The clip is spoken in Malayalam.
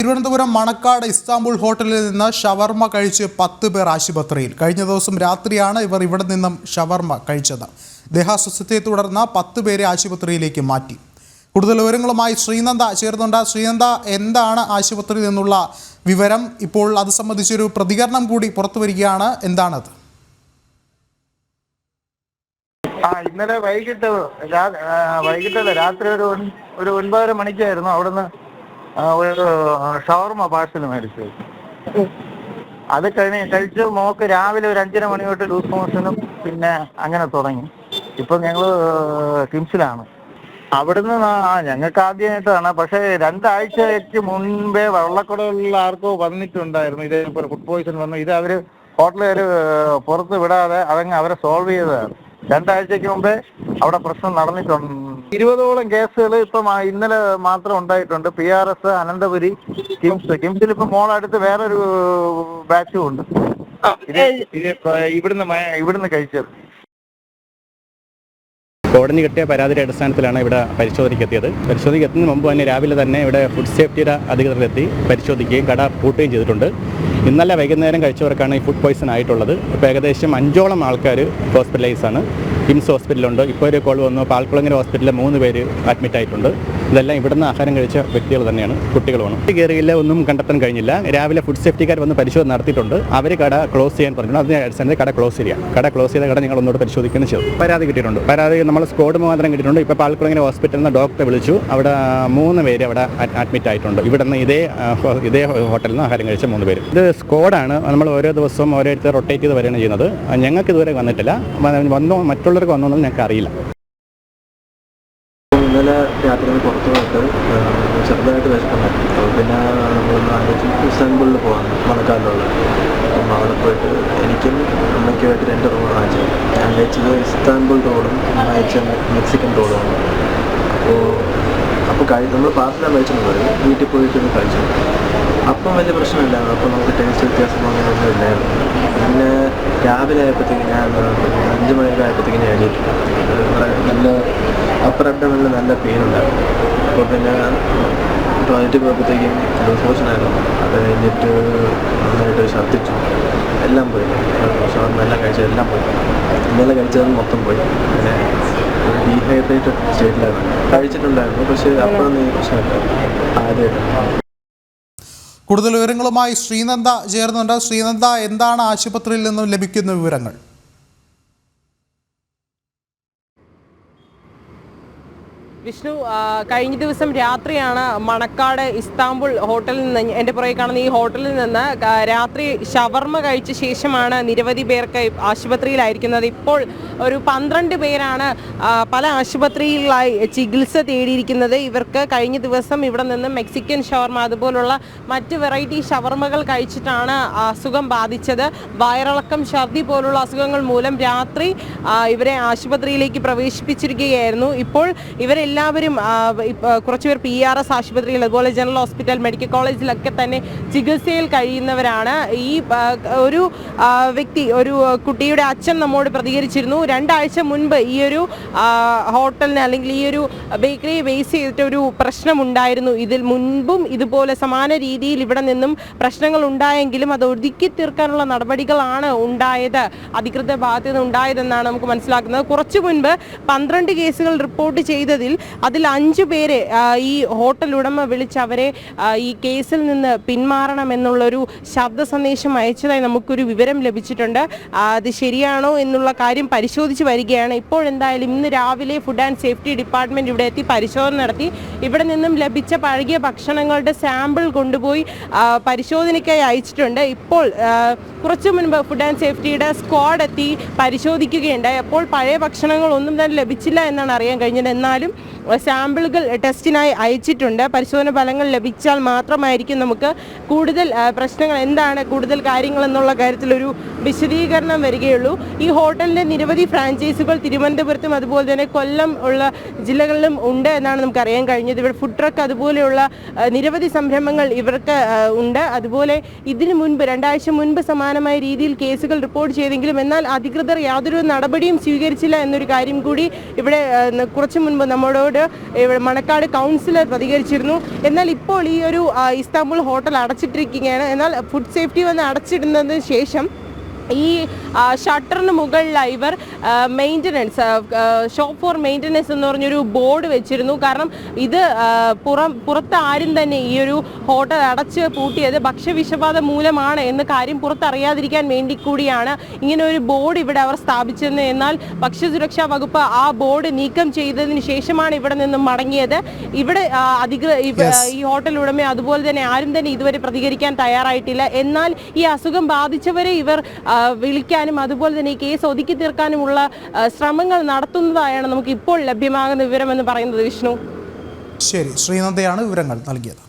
തിരുവനന്തപുരം മണക്കാട് ഇസ്താംബുൾ ഹോട്ടലിൽ നിന്ന് ഷവർമ കഴിച്ച് 10 പേർ ആശുപത്രിയിൽ. കഴിഞ്ഞ ദിവസം രാത്രിയാണ് ഇവർ ഇവിടെ നിന്നും ഷവർമ കഴിച്ചത്. ദേഹാസ്വസ്ഥതയെ തുടർന്ന് 10 പേരെ ആശുപത്രിയിലേക്ക് മാറ്റി. കൂടുതൽ വിവരങ്ങളുമായി ശ്രീനന്ദ ചേർന്നുണ്ട്. ശ്രീനന്ദ, എന്താണ് ആശുപത്രിയിൽ നിന്നുള്ള വിവരം? ഇപ്പോൾ അത് സംബന്ധിച്ചൊരു പ്രതികരണം കൂടി പുറത്തു വരികയാണ്. എന്താണത്? ഇന്നലെ വൈകിട്ടല്ല, രാത്രി ഒരു 9:30 മണിക്കായിരുന്നു അവിടുന്ന് ഒരു ഷവർമ പാഴ്സൽ മേടിച്ചു. അത് കഴിച്ച് മോക്ക് രാവിലെ ഒരു 5:30 മണി തൊട്ട് ലൂസ് മോഷനും പിന്നെ അങ്ങനെ തുടങ്ങി. ഇപ്പൊ ഞങ്ങള് കിംസിലാണ്. അവിടുന്ന് ഞങ്ങൾക്ക് ആദ്യമായിട്ടാണ്, പക്ഷെ 2 ആഴ്ചയ്ക്ക് മുൻപേ വള്ളക്കുടലുള്ള ആർക്കോ വന്നിട്ടുണ്ടായിരുന്നു. ഇതേപോലെ ഫുഡ് പോയിസൺ വന്നു. ഇത് അവര് ഹോട്ടലുകാര് പുറത്ത് വിടാതെ അതങ്ങ് അവരെ സോൾവ് ചെയ്തതാണ്. 2 ആഴ്ചയ്ക്ക് മുമ്പേ അവിടെ പ്രശ്നം നടന്നിട്ടുണ്ട്. 20ഓളം കേസുകൾ ഇപ്പം ഇന്നലെ മാത്രം ഉണ്ടായിട്ടുണ്ട്. PRS, അനന്തപുരി, കിംസിൽ ഇപ്പൊ മോളടുത്ത് വേറൊരു ബാച്ചും ഉണ്ട്. ഇവിടുന്ന് കഴിച്ചത്. കോടതി കിട്ടിയ പരാതിയുടെ അടിസ്ഥാനത്തിലാണ് ഇവിടെ പരിശോധനയ്ക്കെത്തിയത്. പരിശോധനയ്ക്ക് എത്തുന്നതിന് മുമ്പ് തന്നെ രാവിലെ തന്നെ ഇവിടെ ഫുഡ് സേഫ്റ്റിയുടെ അധികൃതരെത്തി പരിശോധിക്കുകയും കട പൂട്ടുകയും ചെയ്തിട്ടുണ്ട്. ഇന്നലെ വൈകുന്നേരം കഴിച്ചവർക്കാണ് ഈ ഫുഡ് പോയ്സൺ ആയിട്ടുള്ളത്. ഇപ്പോൾ ഏകദേശം 5ഓളം ആൾക്കാർ ഹോസ്പിറ്റലൈസാണ്. കിംസ് ഹോസ്പിറ്റലുണ്ട്. ഇപ്പോൾ ഒരു കോൾ വന്നു, പാൽക്കുളങ്ങര ഹോസ്പിറ്റലിൽ 3 പേര് അഡ്മിറ്റ് ആയിട്ടുണ്ട്. ഇതെല്ലാം ഇവിടുന്ന് ആഹാരം കഴിച്ച വ്യക്തികൾ തന്നെയാണ്, കുട്ടികളുമാണ്. കയറിയില്ല, ഒന്നും കണ്ടെത്താൻ കഴിഞ്ഞില്ല. രാവിലെ ഫുഡ് സേഫ്റ്റിക്കാർ വന്ന് പരിശോധന നടത്തിയിട്ടുണ്ട്. അവർ കട ക്ലോസ് ചെയ്യാൻ പറഞ്ഞിട്ടുണ്ട്. അതിന് അടിസ്ഥാനത്തിൽ കട ക്ലോസ് ചെയ്യുക. കട ക്ലോസ് ചെയ്ത കട നിങ്ങൾ ഒന്നുകൂടെ പരിശോധിക്കുകയും ചെയ്തു. പരാതി കിട്ടിയിട്ടുണ്ട്. പരാതി നമ്മൾ സ്ക്വാഡ് മാത്രം കിട്ടിയിട്ടുണ്ട്. ഇപ്പോൾ പാൽക്കുളങ്ങര ഹോസ്പിറ്റലിൽ നിന്ന് ഡോക്ടറെ വിളിച്ചു. അവിടെ 3 പേര് അവിടെ അഡ്മിറ്റ് ആയിട്ടുണ്ട്. ഇവിടെ നിന്ന് ഇതേ ഹോട്ടലിൽ നിന്ന് ആഹാരം കഴിച്ച 3 പേര്. ഇത് സ്ക്വാഡാണ്. നമ്മൾ ഓരോ ദിവസവും ഓരോരുത്തർ റൊട്ടേറ്റ് ചെയ്ത് വരികയാണ് ചെയ്യുന്നത്. ഞങ്ങൾക്ക് ഇതുവരെ വന്നിട്ടില്ല. മറ്റുള്ളവർക്ക് വന്നോന്നും ഞങ്ങൾക്ക് അറിയില്ല. ഇന്നലെ രാത്രി പുറത്ത് പോയിട്ട് ചെറുതായിട്ട് വിശപ്പുണ്ടായിരുന്നു. പിന്നെ നമ്മളൊന്ന് ആലോചിച്ച് ഇസ്താംബുളിൽ പോകാൻ മണക്കാടിലുള്ള. അപ്പം അവിടെ പോയിട്ട് എനിക്കും അമ്മയ്ക്കുമായിട്ട് 2 റോൾ വാങ്ങിച്ചു. ഞാൻ കഴിച്ചത് ഇസ്താംബുൾ റോളും അയച്ച മെക്സിക്കൻ റോളുമാണ്. അപ്പോൾ നമ്മൾ പാർസലാണ് കഴിച്ചെന്ന് പറയും. വീട്ടിൽ പോയിട്ടൊന്ന് കഴിച്ചു. അപ്പം വലിയ പ്രശ്നമില്ലായിരുന്നു. അപ്പം നമുക്ക് ടേസ്റ്റ് വ്യത്യാസം അങ്ങനെയൊന്നും ഇല്ലായിരുന്നു. പിന്നെ രാവിലെ ആയപ്പോഴത്തേക്ക് ഞാൻ 5 മണിയൊക്കെ ആയപ്പോഴത്തേക്ക് ഞാൻ എണീറ്റു. നല്ല അപ്പർ അബ്ഡോമിനിൽ നല്ല പെയിൻ ഉണ്ടായിരുന്നു. അപ്പോൾ പിന്നെ ടോയ്ലറ്റിൽ പോയപ്പോഴത്തേക്കും ലൂസ് മോഷനായിരുന്നു. അത് കഴിഞ്ഞിട്ട് നന്നായിട്ട് ഛർദ്ദിച്ചു. എല്ലാം പോയി. എല്ലാം കഴിച്ചതെല്ലാം പോയി. ഇന്നലെ കഴിച്ചത് മൊത്തം പോയി. പിന്നെ ഡീഹൈഡ്രേറ്റഡ് സ്റ്റേറ്റിലായിരുന്നു. കഴിച്ചിട്ടുണ്ടായിരുന്നു, പക്ഷേ അപ്പോഴൊന്നും ഈ പ്രശ്നമില്ല. ആദ്യമായിട്ട്. കൂടുതൽ വിവരങ്ങളുമായി ശ്രീനന്ദ ചേർന്നുണ്ട്. ശ്രീനന്ദ, എന്താണ് ആശുപത്രിയിൽ നിന്നും ലഭിക്കുന്ന വിവരങ്ങൾ? വിഷ്ണു, കഴിഞ്ഞ ദിവസം രാത്രിയാണ് മണക്കാട് ഇസ്താംബുൾ ഹോട്ടലിൽ നിന്ന്, എൻ്റെ പുറകെ കാണുന്ന ഈ ഹോട്ടലിൽ നിന്ന് രാത്രി ഷവർമ കഴിച്ച ശേഷമാണ് നിരവധി പേർക്ക് ആശുപത്രിയിലായിരിക്കുന്നത്. ഇപ്പോൾ ഒരു 12 പേരാണ് പല ആശുപത്രിയിലായി ചികിത്സ തേടിയിരിക്കുന്നത്. ഇവർക്ക് കഴിഞ്ഞ ദിവസം ഇവിടെ നിന്ന് മെക്സിക്കൻ ഷവർമ അതുപോലുള്ള മറ്റ് വെറൈറ്റി ഷവർമകൾ കഴിച്ചിട്ടാണ് അസുഖം ബാധിച്ചത്. വയറിളക്കം, ഛർദി പോലുള്ള അസുഖങ്ങൾ മൂലം രാത്രി ഇവരെ ആശുപത്രിയിലേക്ക് പ്രവേശിപ്പിച്ചിരിക്കുകയായിരുന്നു. ഇപ്പോൾ ഇവരെല്ലാവരും കുറച്ചുപേർ PRS ആശുപത്രിയിൽ, അതുപോലെ ജനറൽ ഹോസ്പിറ്റൽ, മെഡിക്കൽ കോളേജിലൊക്കെ തന്നെ ചികിത്സയിൽ കഴിയുന്നവരാണ്. ഈ ഒരു വ്യക്തി, ഒരു കുട്ടിയുടെ അച്ഛൻ നമ്മോട് പ്രതികരിച്ചിരുന്നു. 2 ആഴ്ച മുൻപ് ഈ ഒരു ഹോട്ടലിന് അല്ലെങ്കിൽ ഈ ഒരു ബേക്കറിയെ ബേസ് ചെയ്തിട്ടൊരു പ്രശ്നമുണ്ടായിരുന്നു. ഇതിൽ മുൻപും ഇതുപോലെ സമാന രീതിയിൽ ഇവിടെ നിന്നും പ്രശ്നങ്ങൾ ഉണ്ടായെങ്കിലും അത് ഒതുക്കി തീർക്കാനുള്ള നടപടികളാണ് ഉണ്ടായത്, അധികൃതർ ഭാഗത്തു നിന്ന് ഉണ്ടായതെന്നാണ് നമുക്ക് മനസ്സിലാക്കുന്നത്. കുറച്ചു മുൻപ് 12 കേസുകൾ റിപ്പോർട്ട് ചെയ്തതിൽ അതിൽ 5 പേരെ ഈ ഹോട്ടൽ ഉടമ വിളിച്ച് അവരെ ഈ കേസിൽ നിന്ന് പിന്മാറണമെന്നുള്ളൊരു ശബ്ദ സന്ദേശം അയച്ചതായി നമുക്കൊരു വിവരം ലഭിച്ചിട്ടുണ്ട്. അത് ശരിയാണോ എന്നുള്ള കാര്യം പരിശോധിച്ച് വരികയാണ്. ഇപ്പോൾ എന്തായാലും ഇന്ന് രാവിലെ ഫുഡ് ആൻഡ് സേഫ്റ്റി ഡിപ്പാർട്ട്മെൻറ്റ് ഇവിടെ എത്തി പരിശോധന നടത്തി. ഇവിടെ നിന്നും ലഭിച്ച പഴകിയ ഭക്ഷണങ്ങളുടെ സാമ്പിൾ കൊണ്ടുപോയി പരിശോധനയ്ക്കായി അയച്ചിട്ടുണ്ട്. ഇപ്പോൾ കുറച്ചു മുൻപ് ഫുഡ് ആൻഡ് സേഫ്റ്റിയുടെ സ്ക്വാഡ് എത്തി പരിശോധിക്കുകയുണ്ടായി. അപ്പോൾ പഴയ ഭക്ഷണങ്ങളൊന്നും തന്നെ ലഭിച്ചില്ല എന്നാണ് അറിയാൻ കഴിഞ്ഞത്. എന്നാലും സാമ്പിളുകൾ ടെസ്റ്റിനായി അയച്ചിട്ടുണ്ട്. പരിശോധന ഫലങ്ങൾ ലഭിച്ചാൽ മാത്രമായിരിക്കും നമുക്ക് കൂടുതൽ പ്രശ്നങ്ങൾ എന്താണ്, കൂടുതൽ കാര്യങ്ങൾ എന്നുള്ള കാര്യത്തിലൊരു വിശദീകരണം വരികയുള്ളൂ. ഈ ഹോട്ടലിൻ്റെ നിരവധി ഫ്രാഞ്ചൈസികൾ തിരുവനന്തപുരത്തും അതുപോലെ തന്നെ കൊല്ലം ഉള്ള ജില്ലകളിലും ഉണ്ട് എന്നാണ് നമുക്ക് അറിയാൻ കഴിഞ്ഞത്. ഇവിടെ ഫുഡ് ട്രക്ക് അതുപോലെയുള്ള നിരവധി സംരംഭങ്ങൾ ഇവർക്ക് ഉണ്ട്. അതുപോലെ ഇതിനു മുൻപ് 2 ആഴ്ച മുൻപ് സമാനമായ രീതിയിൽ കേസുകൾ റിപ്പോർട്ട് ചെയ്തെങ്കിലും എന്നാൽ അധികൃതർ യാതൊരു നടപടിയും സ്വീകരിച്ചില്ല എന്നൊരു കാര്യം കൂടി ഇവിടെ കുറച്ചു മുൻപ് നമ്മോട് വാർത്തകളോട് മണക്കാട് കൗൺസിലർ പ്രതികരിച്ചിരുന്നു. എന്നാൽ ഇപ്പോൾ ഈ ഒരു ഇസ്താംബുൾ ഹോട്ടൽ അടച്ചിട്ടിരിക്കുകയാണ്. എന്നാൽ ഫുഡ് സേഫ്റ്റി വന്ന് അടച്ചിടുന്നതിന് ശേഷം ഈ ഷട്ടറിന് മുകളിലായി ഇവർ മെയിൻ്റനൻസ് ഷോപ്പ് ഫോർ മെയിൻ്റനൻസ് എന്ന് പറഞ്ഞൊരു ബോർഡ് വെച്ചിരുന്നു. കാരണം ഇത് പുറത്ത് ആരും തന്നെ ഈ ഒരു ഹോട്ടൽ അടച്ച് പൂട്ടിയത് ഭക്ഷ്യവിഷബാധ മൂലമാണ് എന്ന കാര്യം പുറത്തറിയാതിരിക്കാൻ വേണ്ടി കൂടിയാണ് ഇങ്ങനെ ഒരു ബോർഡ് ഇവിടെ അവർ സ്ഥാപിച്ചത്. എന്നാൽ ഭക്ഷ്യസുരക്ഷാ വകുപ്പ് ആ ബോർഡ് നീക്കം ചെയ്തതിന് ശേഷമാണ് ഇവിടെ നിന്നും മടങ്ങിയത്. ഇവിടെ ഈ ഹോട്ടൽ ഉടമ അതുപോലെ തന്നെ ആരും തന്നെ ഇതുവരെ പ്രതികരിക്കാൻ തയ്യാറായിട്ടില്ല. എന്നാൽ ഈ അസുഖം ബാധിച്ചവരെ ഇവർ വിളിക്കാനും അതുപോലെ തന്നെ ഈ കേസ് ഒതുക്കി തീർക്കാനുമുള്ള ശ്രമങ്ങൾ നടത്തുന്നതായാണ് നമുക്ക് ഇപ്പോൾ ലഭ്യമാകുന്ന വിവരമെന്ന് പറയുന്നത്. വിഷ്ണു, ശരി, ശ്രീനന്ദയാണ് വിവരങ്ങൾ നൽകിയത്.